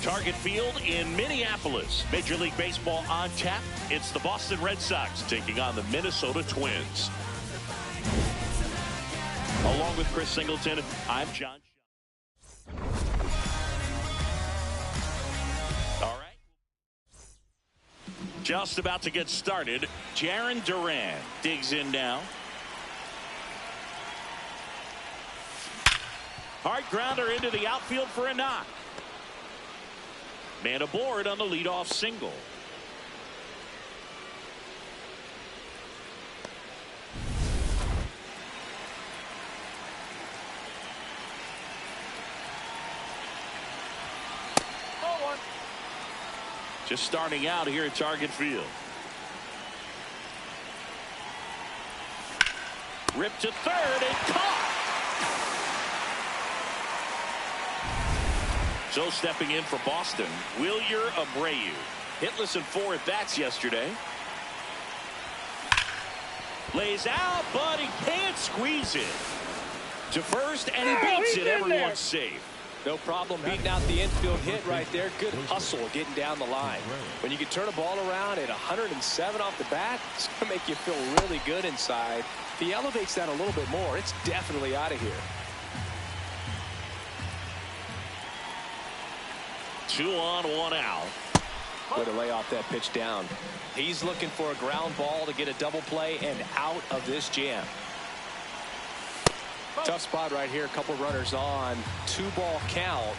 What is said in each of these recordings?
Target Field in Minneapolis. Major League Baseball on tap. It's the Boston Red Sox taking on the Minnesota Twins. Along with Chris Singleton, I'm John. All right. Just about to get started. Jarren Duran digs in now. Hard grounder into the outfield for a knock. Man aboard on the leadoff single. Just starting out here at Target Field. Ripped to third and caught. So stepping in for Boston, Wilyer Abreu. Hitless in 4 at-bats yesterday. Lays out, but he can't squeeze it. To first, and he beats it. Everyone's safe. No problem beating out the infield hit right there. Good hustle getting down the line. When you can turn a ball around at 107 off the bat, it's going to make you feel really good inside. If he elevates that a little bit more, it's definitely out of here. 2 on, 1 out. Way to lay off that pitch down. He's looking for a ground ball to get a double play and out of this jam. Tough spot right here. A couple runners on. 2-ball count.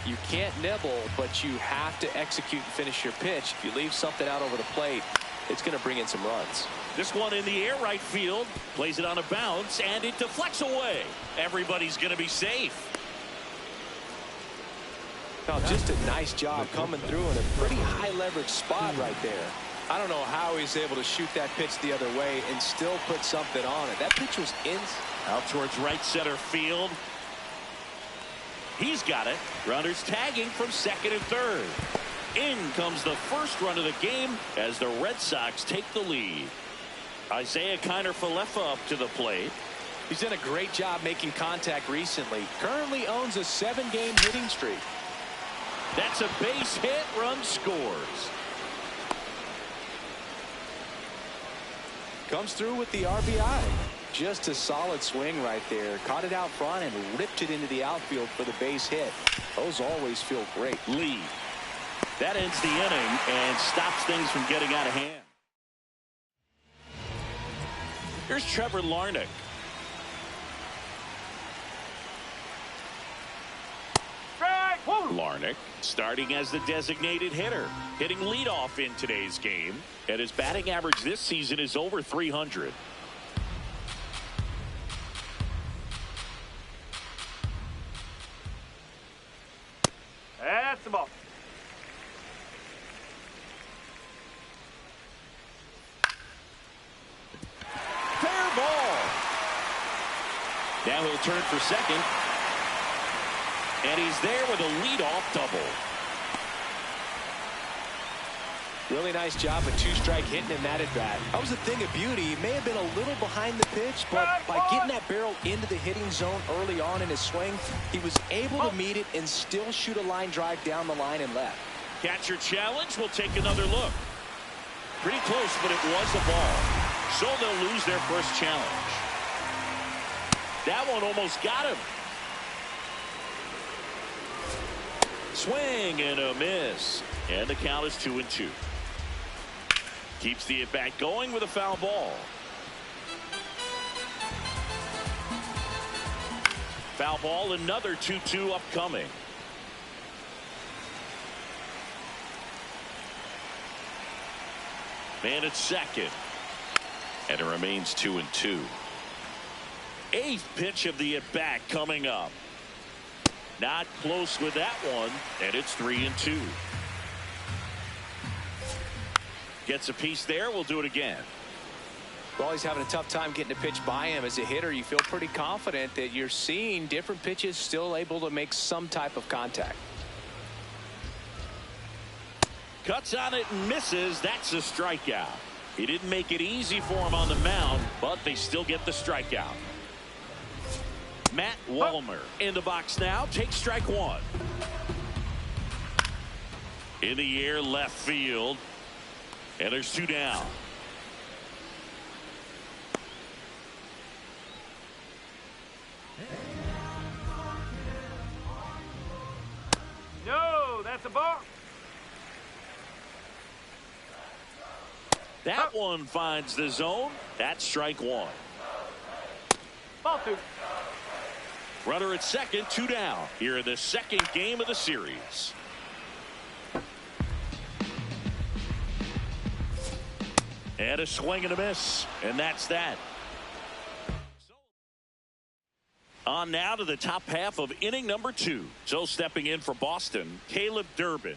You can't nibble, but you have to execute and finish your pitch. If you leave something out over the plate, it's going to bring in some runs. This one in the air right field. Plays it on a bounce, and it deflects away. Everybody's going to be safe. Oh, just a nice job coming through in a pretty high leverage spot right there. I don't know how he's able to shoot that pitch the other way and still put something on it. That pitch was in. Out towards right center field. He's got it. Runners tagging from second and third. In comes the first run of the game as the Red Sox take the lead. Isaiah Kiner-Falefa up to the plate. He's done a great job making contact recently. Currently owns a 7-game hitting streak. That's a base hit. Run scores. Comes through with the RBI. Just a solid swing right there. Caught it out front and ripped it into the outfield for the base hit. Those always feel great. Lead. That ends the inning and stops things from getting out of hand. Here's Trevor Larnach. Larnach starting as the designated hitter, hitting leadoff in today's game, and his batting average this season is over 300. That's the ball. Fair ball. Now he'll turn for second. And he's there with a leadoff double. Really nice job with 2-strike hitting in that at bat. That was a thing of beauty. He may have been a little behind the pitch, but by getting that barrel into the hitting zone early on in his swing, he was able to meet it and still shoot a line drive down the line and left. Catcher challenge. We'll take another look. Pretty close, but it was a ball. So they'll lose their first challenge. That one almost got him. Swing and a miss. And the count is 2-2. Keeps the at-bat going with a foul ball. Foul ball, another 2-2 upcoming. Man at second. And it remains 2-2. 8th pitch of the at-bat coming up. Not close with that one, and it's 3-2. Gets a piece there. We'll do it again. Well, he's having a tough time getting a pitch by him. As a hitter, you feel pretty confident that you're seeing different pitches still able to make some type of contact. Cuts on it and misses. That's a strikeout. He didn't make it easy for him on the mound, but they still get the strikeout. Matt Wallmer in the box now. Takes strike one. In the air, left field. And there's 2 down. No, that's a ball. That one finds the zone. That's strike 1. Ball 2. Runner at second, 2 down. Here in the second game of the series. And a swing and a miss. And that's that. On now to the top half of inning number 2. So stepping in for Boston, Caleb Durbin.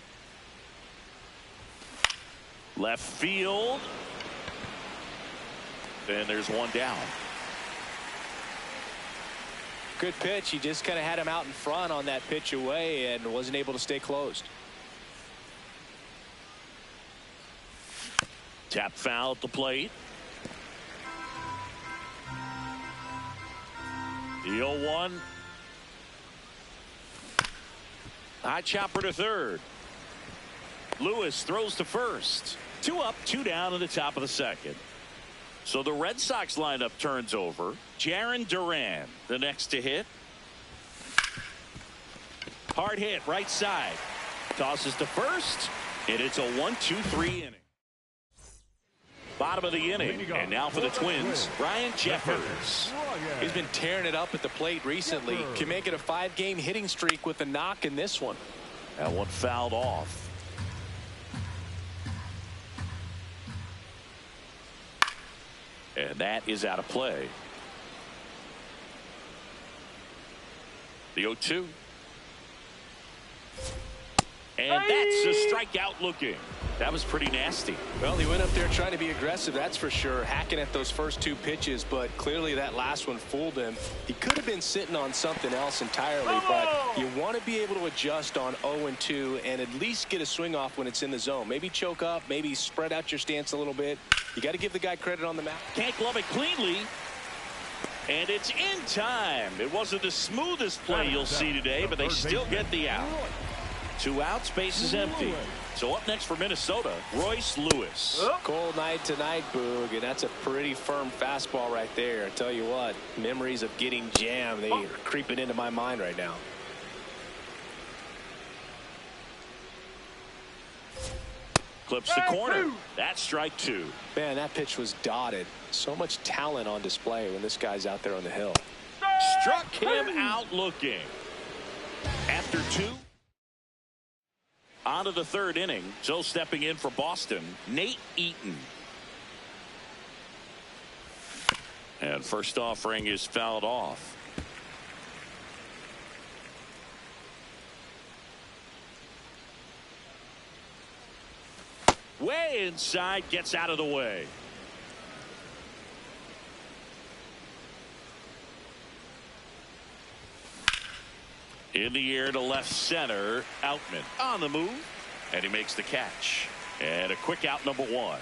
Left field. And there's 1 down. Good pitch. He just kind of had him out in front on that pitch away and wasn't able to stay closed. Tap foul at the plate. The 0-1. High chopper to third. Lewis throws to first. 2 up, 2 down in the top of the second. So the Red Sox lineup turns over. Jarren Duran, the next to hit. Hard hit, right side. Tosses to first, and it's a 1-2-3 inning. Bottom of the inning, and now for the Twins, Ryan Jeffers. He's been tearing it up at the plate recently. Can make it a 5-game hitting streak with a knock in this one. That one fouled off. And that is out of play. The 0-2. And that's a strikeout looking. That was pretty nasty. Well, he went up there trying to be aggressive, that's for sure, hacking at those first 2 pitches, but clearly that last one fooled him. He could have been sitting on something else entirely, but you want to be able to adjust on 0-2 and at least get a swing off when it's in the zone. Maybe choke up, maybe spread out your stance a little bit. You got to give the guy credit on the mound. Can't glove it cleanly. And it's in time. It wasn't the smoothest play you'll see today, but they still get the out. 2 outs, base is empty. So up next for Minnesota, Royce Lewis. Cold night tonight, Boog, and that's a pretty firm fastball right there. I tell you what, memories of getting jammed, they are creeping into my mind right now. Clips the corner. That's strike 2. Man, that pitch was dotted. So much talent on display when this guy's out there on the hill. Struck him out looking. After 2. On to the 3rd inning. So stepping in for Boston, Nate Eaton. And first offering is fouled off. Way inside, gets out of the way. In the air to left center, Outman on the move, and he makes the catch. And a quick out, number 1.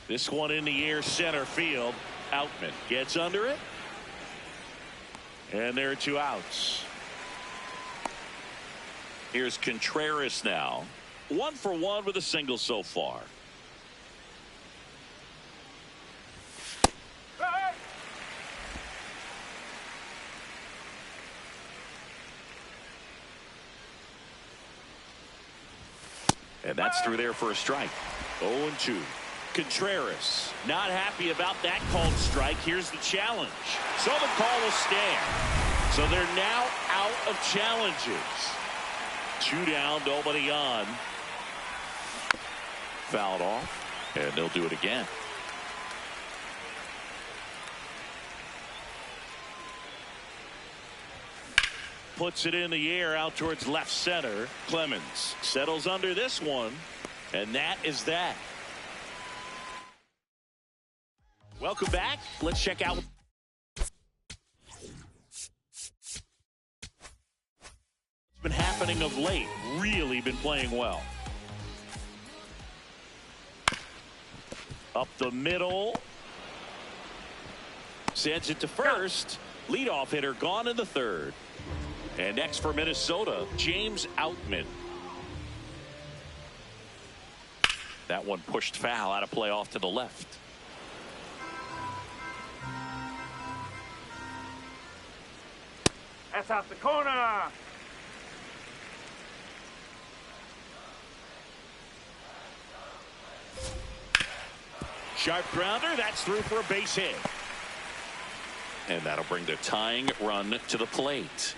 This one in the air, center field. Outman gets under it. And there are 2 outs. Here's Contreras now. 1 for 1 with a single so far. And that's through there for a strike. 0-2. Contreras not happy about that called strike. Here's the challenge. So the call will stand. So they're now out of challenges. 2 down, nobody on. Fouled off, and they'll do it again. Puts it in the air out towards left center. Clemens settles under this one, and that is that. Welcome back. Let's check out. What's been happening of late. Really been playing well. Up the middle. Sends it to first. Leadoff hitter gone in the third. And next for Minnesota, James Outman. That one pushed foul, out of play off to the left. That's out the corner. Sharp grounder, that's through for a base hit. And that'll bring the tying run to the plate.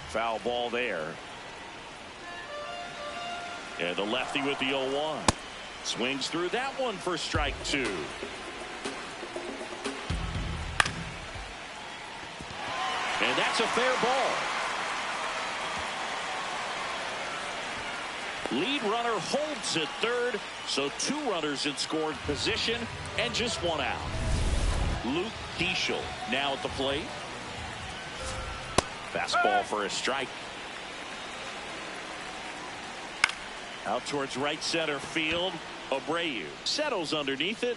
Foul ball there. And the lefty with the 0-1. Swings through that one for strike two. And that's a fair ball. Lead runner holds at third, so two runners in scoring position and just one out. Luke Keeschel now at the plate. Fastball for a strike. Out towards right center field. Abreu settles underneath it.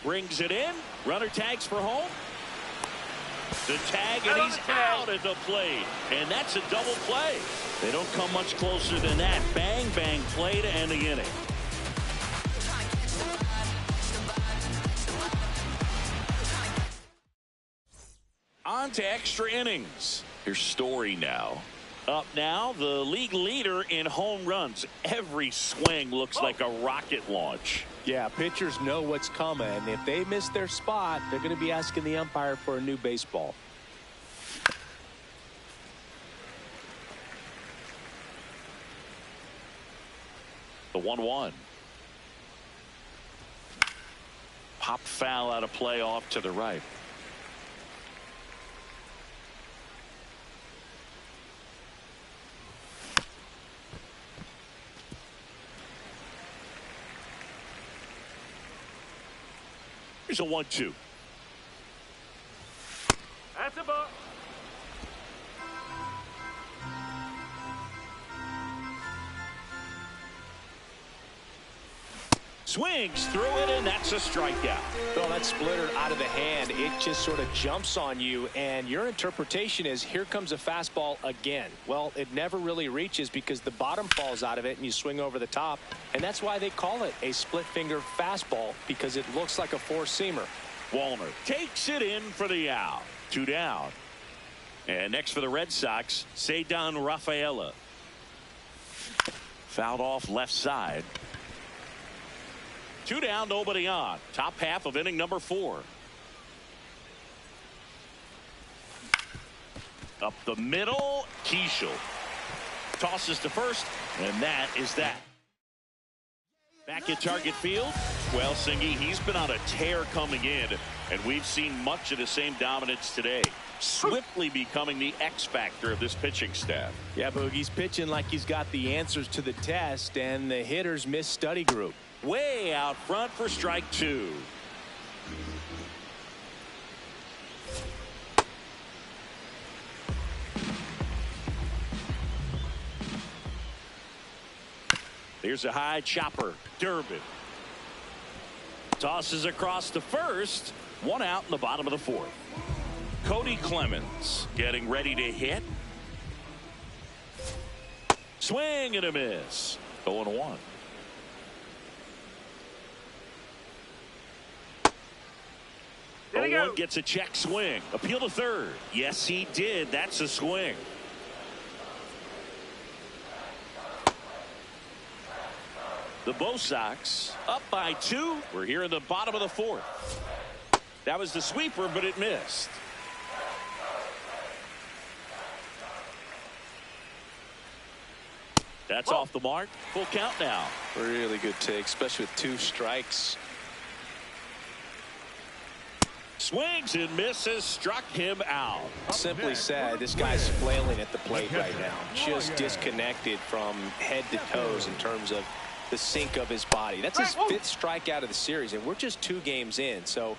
Brings it in. Runner tags for home. The tag, and he's out at the plate. And that's a double play. They don't come much closer than that. Bang, bang play to end the inning. On to extra innings. Here's Story now. Up now, the league leader in home runs. Every swing looks like a rocket launch. Yeah, pitchers know what's coming. If they miss their spot, they're going to be asking the umpire for a new baseball. The 1-1. Pop foul out of play off to the right. Here's a 1-2. That's a ball. Swings through it, and that's a strikeout. Well, that splitter out of the hand, it just sort of jumps on you, and your interpretation is, here comes a fastball again. Well, it never really reaches because the bottom falls out of it and you swing over the top, and that's why they call it a split finger fastball, because it looks like a four-seamer. Wallner takes it in for the out. Two down. And next for the Red Sox, Ceddanne Rafaela. Fouled off left side. Two down, nobody on. Top half of inning number 4. Up the middle, Keeschel tosses to first, and that is that. Back at target field, well, Singy, he's been on a tear coming in, and we've seen much of the same dominance today. Swiftly becoming the X factor of this pitching staff. Yeah, Boogie's pitching like he's got the answers to the test, and the hitters miss study group. Way out front for strike two. Here's a high chopper. Durbin tosses across to first. One out in the bottom of the 4th. Cody Clemens getting ready to hit. Swing and a miss. 0-1. There you go. Gets a check swing. Appeal to third. Yes, he did. That's a swing. The Bo Sox up by 2. We're here in the bottom of the 4th. That was the sweeper, but it missed. That's off the mark. Full count now. Really good take, especially with 2 strikes. Swings and misses, struck him out. Simply said, this guy's flailing at the plate right now. Just disconnected from head to toes in terms of the sink of his body. That's his 5th strikeout of the series, and we're just 2 games in. So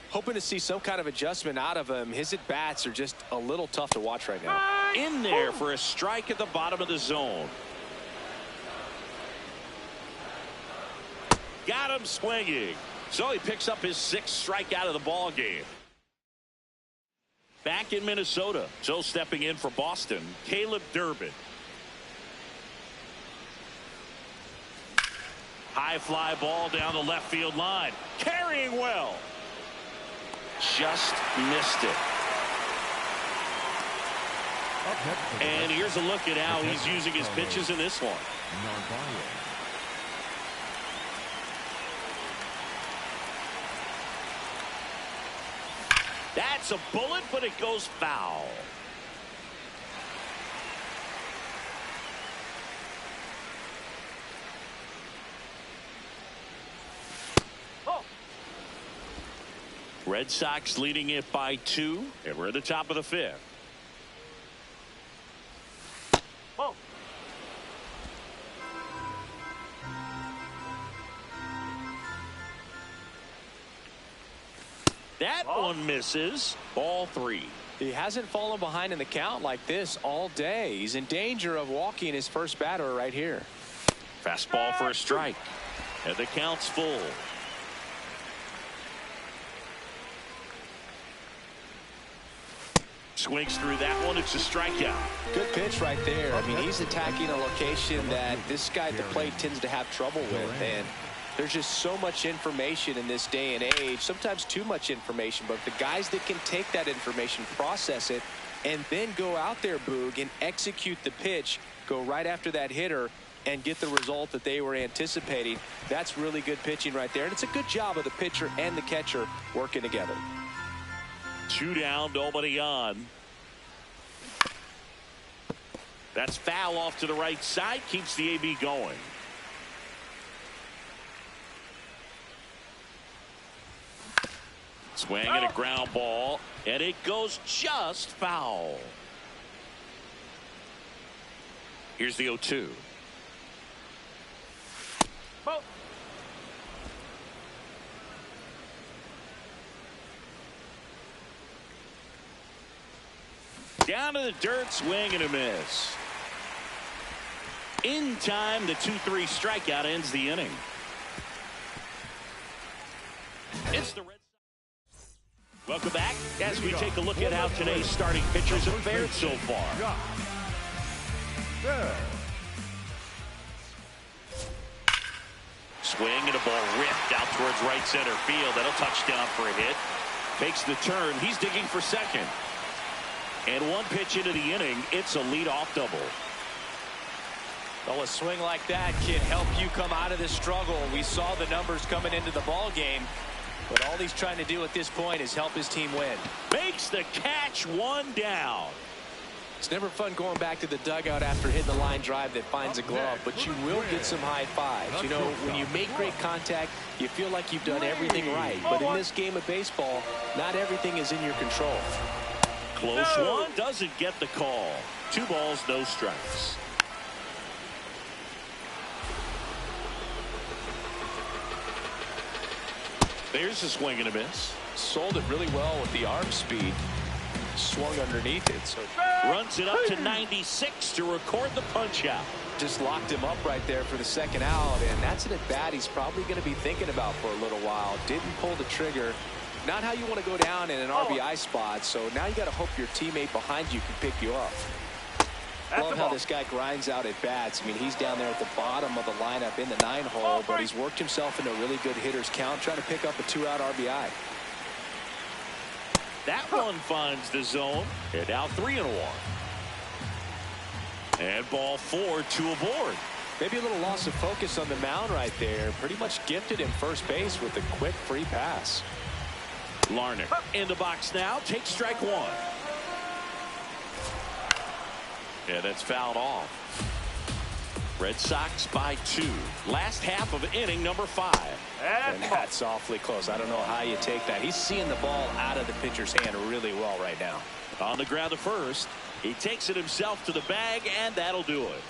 hoping to see some kind of adjustment out of him. His at-bats are just a little tough to watch right now. In there for a strike at the bottom of the zone. Got him swinging. So he picks up his 6th strikeout of the ball game. Back in Minnesota. So stepping in for Boston, Caleb Durbin. High fly ball down the left field line. Carrying well. Just missed it. And here's a look at how he's using his pitches in this one. That's a bullet, but it goes foul. Red Sox leading it by 2, and we're at the top of the 5th. Oh. That one misses. Ball 3. He hasn't fallen behind in the count like this all day. He's in danger of walking his first batter right here. Fastball for a strike, and the count's full. Swings through that one. It's a strikeout. Good pitch right there. I mean, he's attacking a location that this guy at the plate tends to have trouble with. And there's just so much information in this day and age, sometimes too much information. But the guys that can take that information, process it, and then go out there, Boog, and execute the pitch, go right after that hitter, and get the result that they were anticipating, that's really good pitching right there. And it's a good job of the pitcher and the catcher working together. 2 down, nobody on. That's foul off to the right side. Keeps the AB going. Swing and a ground ball, and it goes just foul. Here's the 0-2. Down to the dirt, swing and a miss. In time, the 2-3 strikeout ends the inning. It's the Red Sox. Welcome back as we take a look at how today's starting pitchers have fared so far. Swing and a ball ripped out towards right center field. That'll touchdown for a hit. Makes the turn. He's digging for second. And one pitch into the inning, it's a leadoff double. Well, a swing like that can help you come out of this struggle. We saw the numbers coming into the ball game, but all he's trying to do at this point is help his team win. Makes the catch, 1 down. It's never fun going back to the dugout after hitting the line drive that finds a glove, but you will get some high fives. You know, when you make great contact, you feel like you've done everything right. But in this game of baseball, not everything is in your control. Close one, doesn't get the call. 2 balls, no strikes. There's a swing and a miss. Sold it really well with the arm speed. Swung underneath it. So runs it up to 96 to record the punch out. Just locked him up right there for the second out, and that's an at bat he's probably going to be thinking about for a little while. Didn't pull the trigger. Not how you want to go down in an RBI spot, so now you got to hope your teammate behind you can pick you up. Love how this guy grinds out at bats. I mean, he's down there at the bottom of the lineup in the 9-hole, but he's worked himself into a really good hitter's count, trying to pick up a 2-out RBI. That one finds the zone, and now 3-1. And ball 4, 2 aboard. Maybe a little loss of focus on the mound right there. Pretty much gifted in first base with a quick free pass. Larnach in the box now, takes strike 1. Yeah, that's fouled off. Red Sox by 2. Last half of inning number 5. And that's awfully close. I don't know how you take that. He's seeing the ball out of the pitcher's hand really well right now. On the ground to first. He takes it himself to the bag, and that'll do it.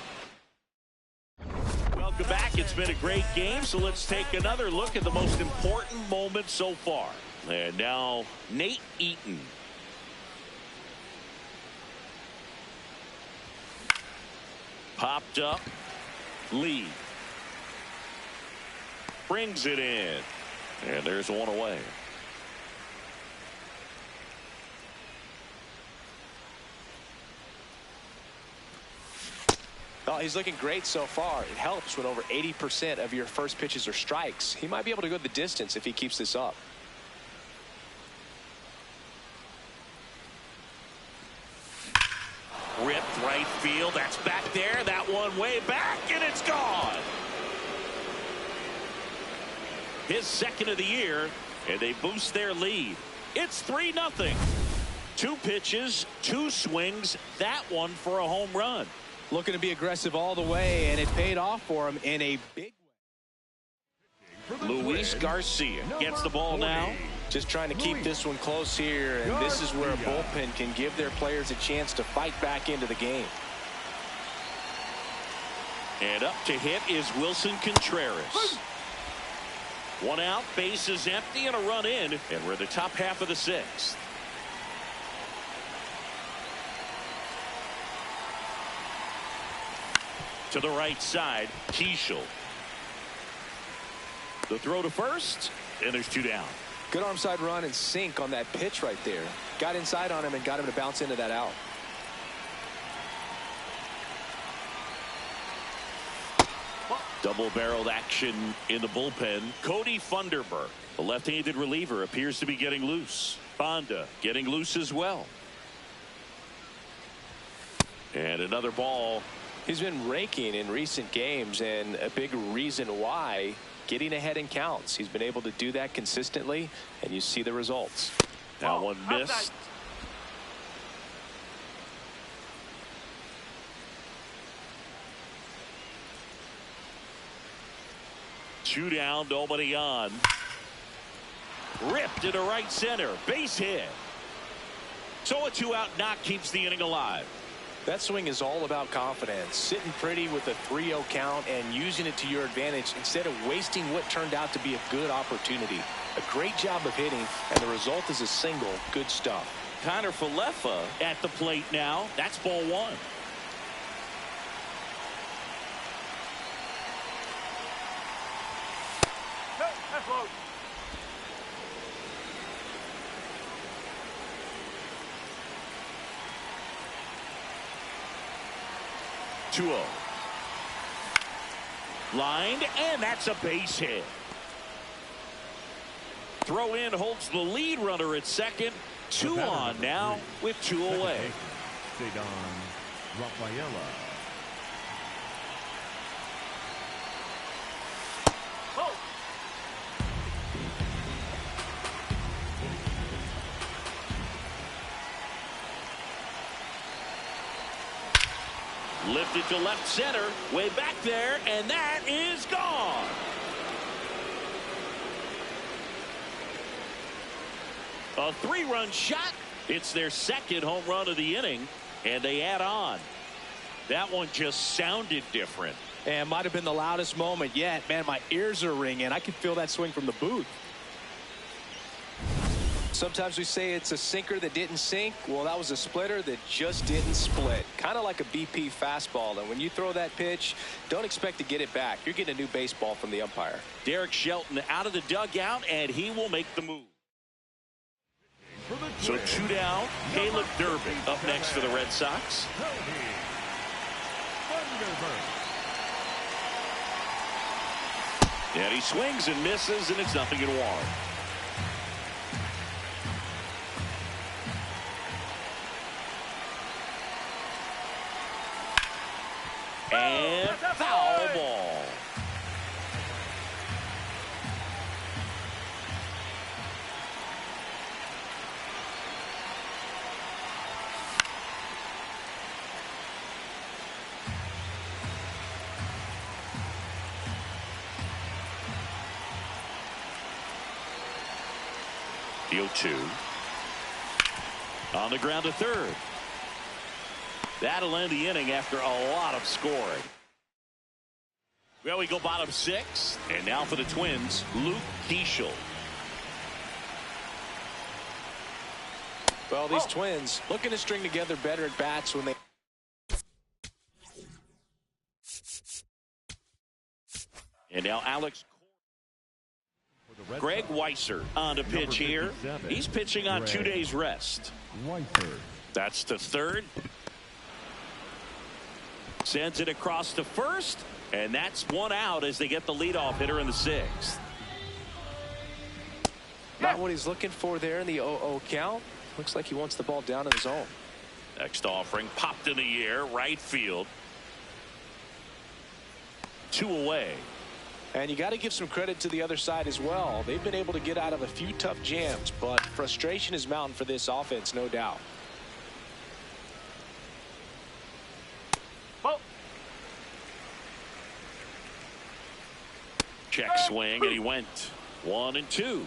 Welcome back. It's been a great game, so let's take another look at the most important moment so far. And now Nate Eaton. Popped up. Lee. brings it in. And there's one away. Oh, he's looking great so far. It helps when over 80% of your first pitches are strikes. He might be able to go the distance if he keeps this up. Ripped right field. That's back there. That one way back, and it's gone. His second of the year, and they boost their lead. It's 3-0. 2 pitches, 2 swings. That one for a home run. Looking to be aggressive all the way, and it paid off for him in a big way. Luis Garcia gets the ball now. Just trying to keep this one close here, and this is where a bullpen can give their players a chance to fight back into the game. And up to hit is Wilson Contreras. 1 out, base is empty, and a run in, and we're in the top half of the 6th. To the right side, Keishel. The throw to first, and there's 2 down. Good arm side run and sink on that pitch right there. Got inside on him and got him to bounce into that out. Double-barreled action in the bullpen. Cody Funderburk, the left-handed reliever, appears to be getting loose. Fonda getting loose as well. And another ball. He's been raking in recent games, and a big reason why, getting ahead in counts. He's been able to do that consistently, and you see the results. That one missed. 2 down, nobody on. Ripped into right center, base hit. So a 2-out knock keeps the inning alive. That swing is all about confidence. Sitting pretty with a 3-0 count and using it to your advantage instead of wasting what turned out to be a good opportunity. A great job of hitting, and the result is a single. Good stuff. Connor Falefa at the plate now. That's ball 1. That's low. Two-0. Lined, and that's a base hit. Throw in holds the lead runner at second. 2 on now with 2 away. Lifted to left center, way back there, and that is gone. A 3-run shot. It's their second home run of the inning, and they add on. That one just sounded different. And might have been the loudest moment yet. Man, my ears are ringing. I can feel that swing from the booth. Sometimes we say it's a sinker that didn't sink. Well, that was a splitter that just didn't split. Kind of like a BP fastball. And when you throw that pitch, don't expect to get it back. You're getting a new baseball from the umpire. Derek Shelton out of the dugout, and he will make the move. So 2 down. Caleb Durbin up next for the Red Sox. And he swings and misses, and it's 0-1. And foul ball. The 0-2. On the ground to third. That'll end the inning after a lot of scoring. Well, we go bottom 6, and now for the Twins, Luke Keishel. Well, these Twins looking to string together better at bats when they. And now Alex Greg Weiser on to pitch here. He's pitching on 2 days rest. That's to third. Sends it across to first, and that's one out as they get the leadoff hitter in the sixth. Not what he's looking for there in the 0-0 count. Looks like he wants the ball down in the zone. Next offering popped in the air, right field. 2 away. And you got to give some credit to the other side as well. They've been able to get out of a few tough jams, but frustration is mounting for this offense, no doubt. Oh. Check swing, and he went 1-2.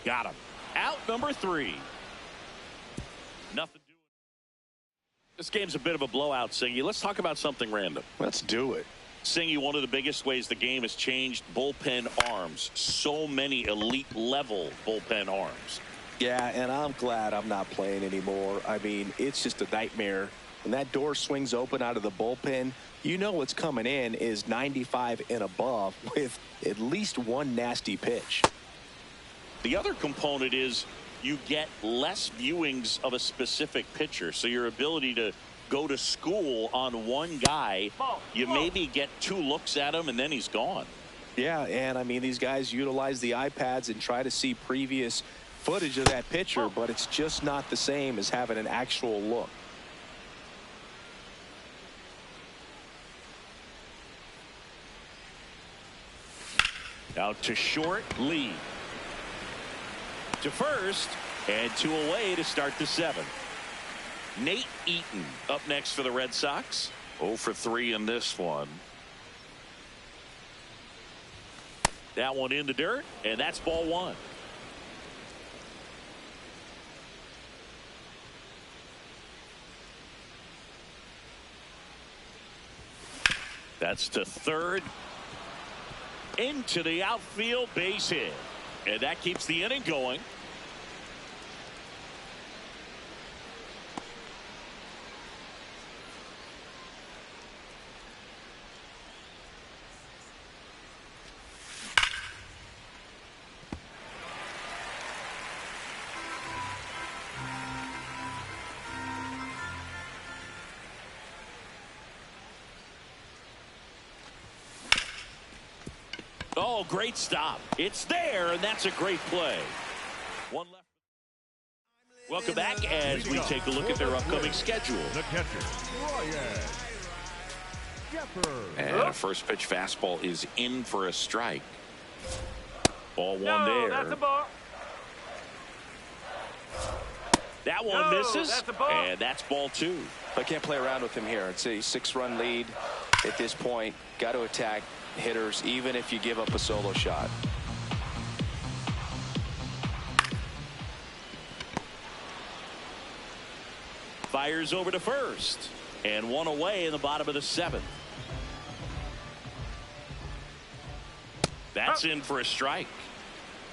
Got him. Out number 3. Nothing doing. This game's a bit of a blowout, Singy. Let's talk about something random. Let's do it. Singy, one of the biggest ways the game has changed, bullpen arms. So many elite level bullpen arms. Yeah, and I'm glad I'm not playing anymore. I mean, it's just a nightmare. When that door swings open out of the bullpen, you know what's coming in is 95 and above with at least one nasty pitch. The other component is you get less viewings of a specific pitcher. So your ability to go to school on one guy, you maybe get 2 looks at him and then he's gone. Yeah, and I mean, these guys utilize the iPads and try to see previous footage of that pitcher, but it's just not the same as having an actual look. Out to short, Lee. To first, and 2 away to start the 7th. Nate Eaton up next for the Red Sox. 0 for 3 in this one. That one in the dirt, and that's ball 1. That's to third. Into the outfield, base hit. And that keeps the inning going. Oh, great stop. It's there, and that's a great play. One left. Welcome back as we take a look at their upcoming schedule. The catcher, And a first pitch fastball is in for a strike. Ball 1 No, there. that's a ball. That one No, misses, that's a ball. and that's ball 2. I can't play around with him here. It's a 6-run lead at this point. Got to attack hitters even if you give up a solo shot. Fires over to first, and 1 away in the bottom of the 7th. That's in for a strike.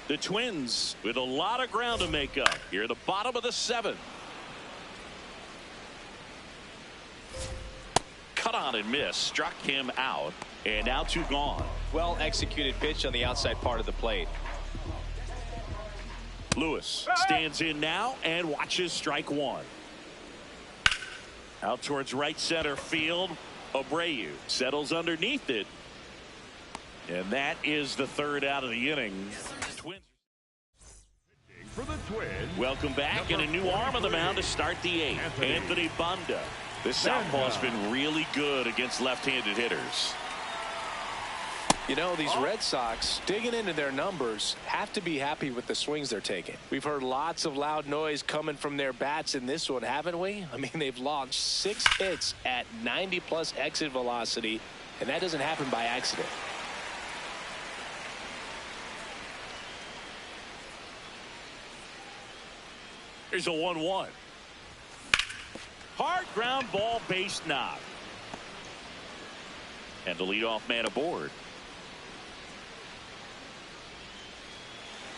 The Twins with a lot of ground to make up here at the bottom of the 7th. Cut on and miss, struck him out, and now 2 gone. Well executed pitch on the outside part of the plate. Lewis stands in now and watches strike 1. Out towards right center field. Abreu settles underneath it. And that is the 3rd out of the inning. Twins. for the Twins. Welcome back, and a new arm on the mound to start the 8th. Anthony Banda. This southpaw's been really good against left-handed hitters. You know, these Red Sox, digging into their numbers, have to be happy with the swings they're taking. We've heard lots of loud noise coming from their bats in this one, haven't we? I mean, they've launched 6 hits at 90-plus exit velocity, and that doesn't happen by accident. Here's a 1-1. Hard ground ball, base knock. And the leadoff man aboard.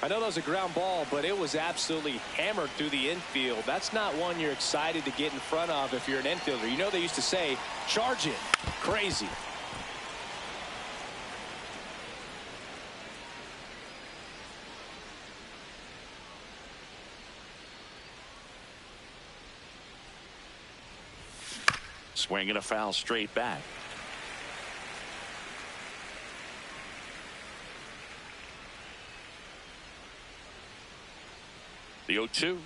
I know that was a ground ball, but it was absolutely hammered through the infield. That's not one you're excited to get in front of if you're an infielder. You know, they used to say, charge it. Crazy. Swinging a foul straight back. The 0-2.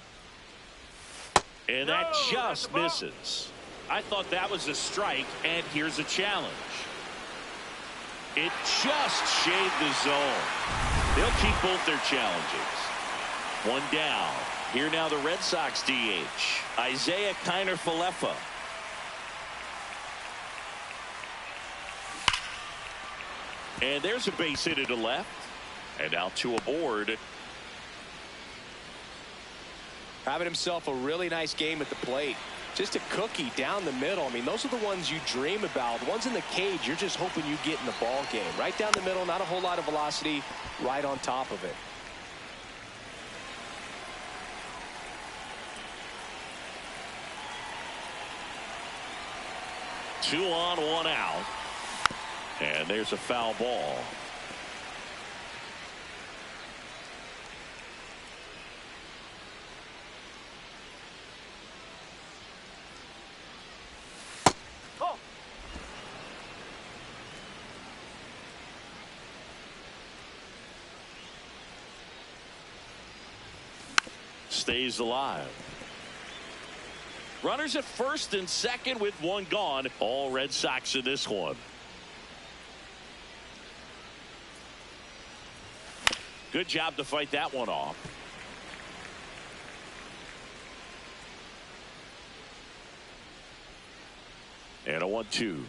And that just misses. I thought that was a strike, and here's a challenge. It just shaved the zone. They'll keep both their challenges. One down. Here now the Red Sox DH, Isaiah Kiner-Falefa. And there's a base hit to left. And now two aboard. Having himself a really nice game at the plate. Just a cookie down the middle. I mean, those are the ones you dream about. The ones in the cage, you're just hoping you get in the ball game. Right down the middle, not a whole lot of velocity, right on top of it. Two on, one out. And there's a foul ball. Stays alive. Runners at first and second with one gone. All Red Sox in this one. Good job to fight that one off. And a 1-2.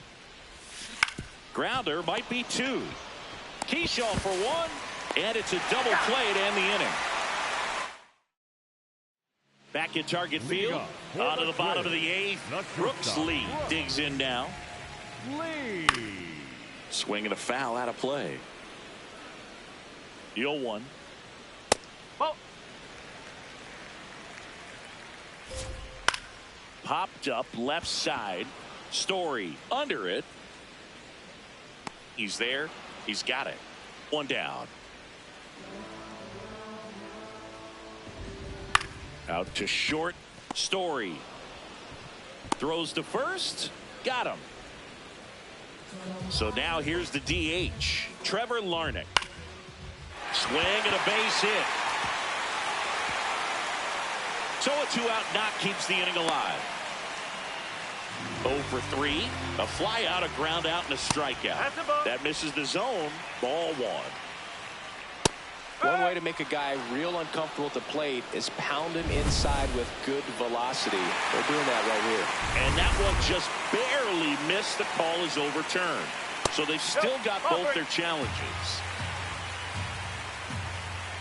Grounder might be two. Keyshaw for one. And it's a double play to end the inning. Back in target field. Out of the bottom of the eighth. Brooks Lee digs in now. Swinging a foul out of play. The 0-1. Popped up left side. Story under it. He's there. He's got it. One down. Out to short. Story throws to first. Got him. So now here's the DH, Trevor Larnach. Swing and a base hit. So a two-out knock keeps the inning alive. 0 for 3. A fly out, a ground out, and a strikeout. That misses the zone. Ball one. One way to make a guy real uncomfortable at the plate is pound him inside with good velocity. They're doing that right here. And that one just barely missed. The call is overturned. So they've still got both their challenges.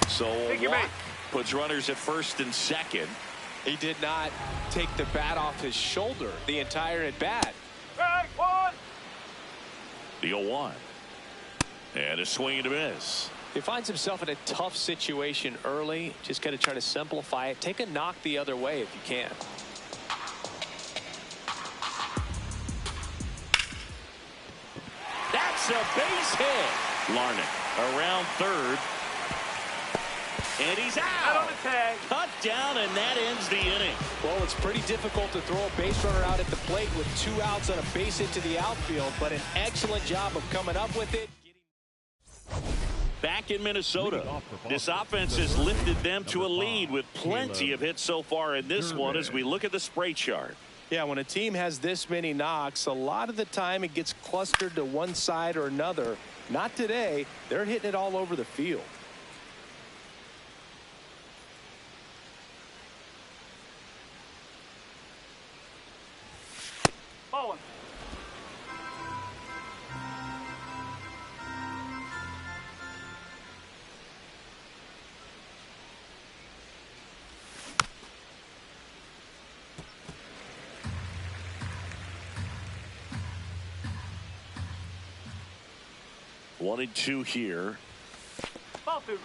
So a walk puts runners at first and second. He did not take the bat off his shoulder the entire at bat. The 0-1. And a swing and a miss. He finds himself in a tough situation early. Just got to try to simplify it. Take a knock the other way if you can. That's a base hit. Larnach around third. And he's out. Cut down, and that ends the inning. Well, it's pretty difficult to throw a base runner out at the plate with 2 outs on a base hit to the outfield, but an excellent job of coming up with it. Back in Minnesota, this offense has lifted them to a lead with plenty of hits so far in this one as we look at the spray chart. Yeah, when a team has this many knocks, a lot of the time it gets clustered to one side or another. Not today. They're hitting it all over the field. One and two here. Ball two.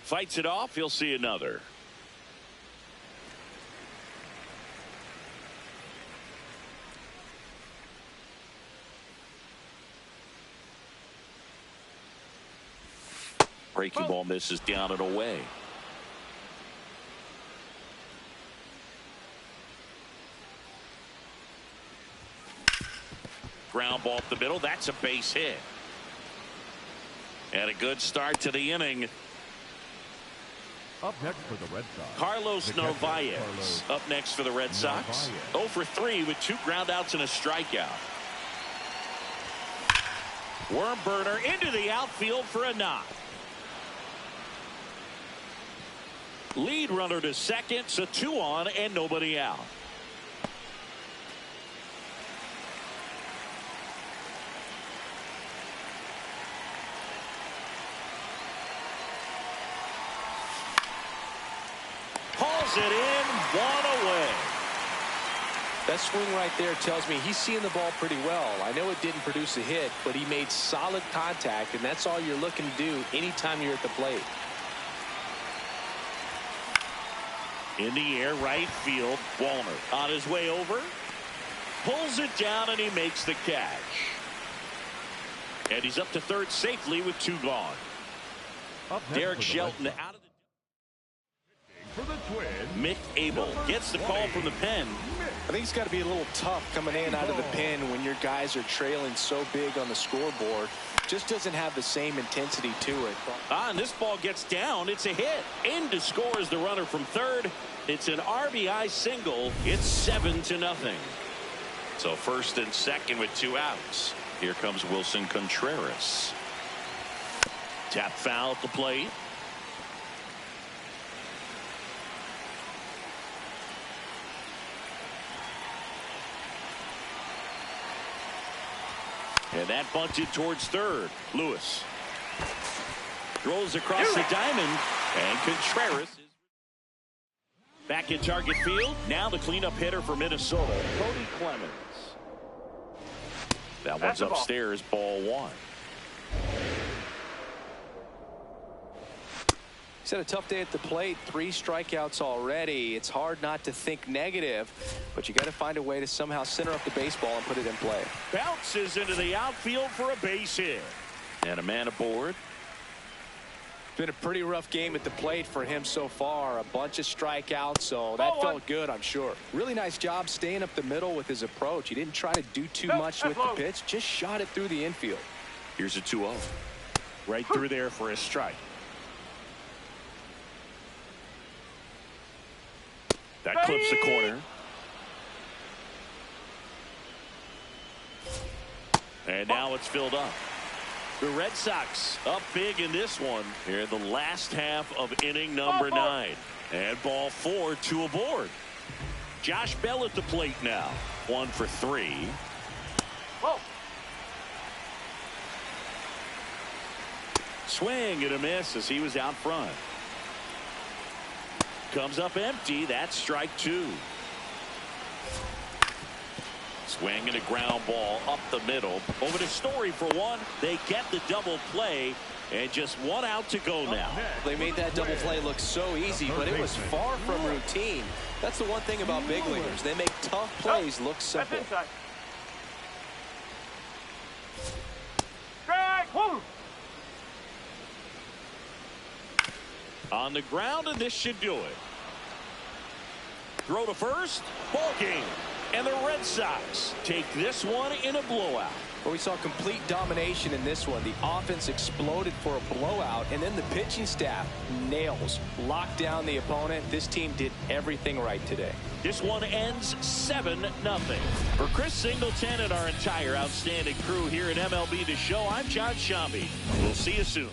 Fights it off. He'll see another. Breaking ball misses down and away. Ground ball up the middle. That's a base hit. And a good start to the inning. Up next for the Red Sox, Carlos Narvaez up next for the Red Sox. 0 for 3 with 2 groundouts and a strikeout. Worm burner into the outfield for a knock. Lead runner to second, so 2 on and nobody out. Hauls it in, 1 away. That swing right there tells me he's seeing the ball pretty well. I know it didn't produce a hit, but he made solid contact, and that's all you're looking to do anytime you're at the plate. In the air, right field. Walner on his way over. Pulls it down, and he makes the catch. And he's up to third safely with 2 gone. Derek Shelton out of the... For the Twins, Mick Abel gets the call from the pen. I think it's got to be a little tough coming in out of the pen when your guys are trailing so big on the scoreboard. Just doesn't have the same intensity to it. And this ball gets down. It's a hit. In to score is the runner from third. It's an RBI single. It's 7-0. So first and second with 2 outs. Here comes Wilson Contreras. Tap foul at the plate. And that bunted towards third. Lewis throws across the diamond, and Contreras is back in target field. Now the cleanup hitter for Minnesota, Cody Clemens. That one's upstairs, ball 1. He's had a tough day at the plate. 3 strikeouts already. It's hard not to think negative, but you got to find a way to somehow center up the baseball and put it in play. Bounces into the outfield for a base hit. And a man aboard. Been a pretty rough game at the plate for him so far. A bunch of strikeouts, so that felt good, I'm sure. Really nice job staying up the middle with his approach. He didn't try to do too much with the pitch, just shot it through the infield. Here's a 2-0. Right through there for a strike. That clips the corner. And now it's filled up. The Red Sox up big in this one here in the last half of inning number 9. And ball 4, 2 aboard. Josh Bell at the plate now. 1 for 3. Swing and a miss as he was out front. Comes up empty. That's strike 2. Swing and a ground ball up the middle. Over to Story for 1. They get the double play. And just 1 out to go now. They made that double play look so easy, but it was far from routine. That's the one thing about big leaguers. They make tough plays look simple. On the ground, and this should do it. Throw to first, ball game. And the Red Sox take this one in a blowout. Well, we saw complete domination in this one. The offense exploded for a blowout, and then the pitching staff nails, locked down the opponent. This team did everything right today. This one ends 7-0. For Chris Singleton and our entire outstanding crew here at MLB The Show, I'm John Shambi. We'll see you soon.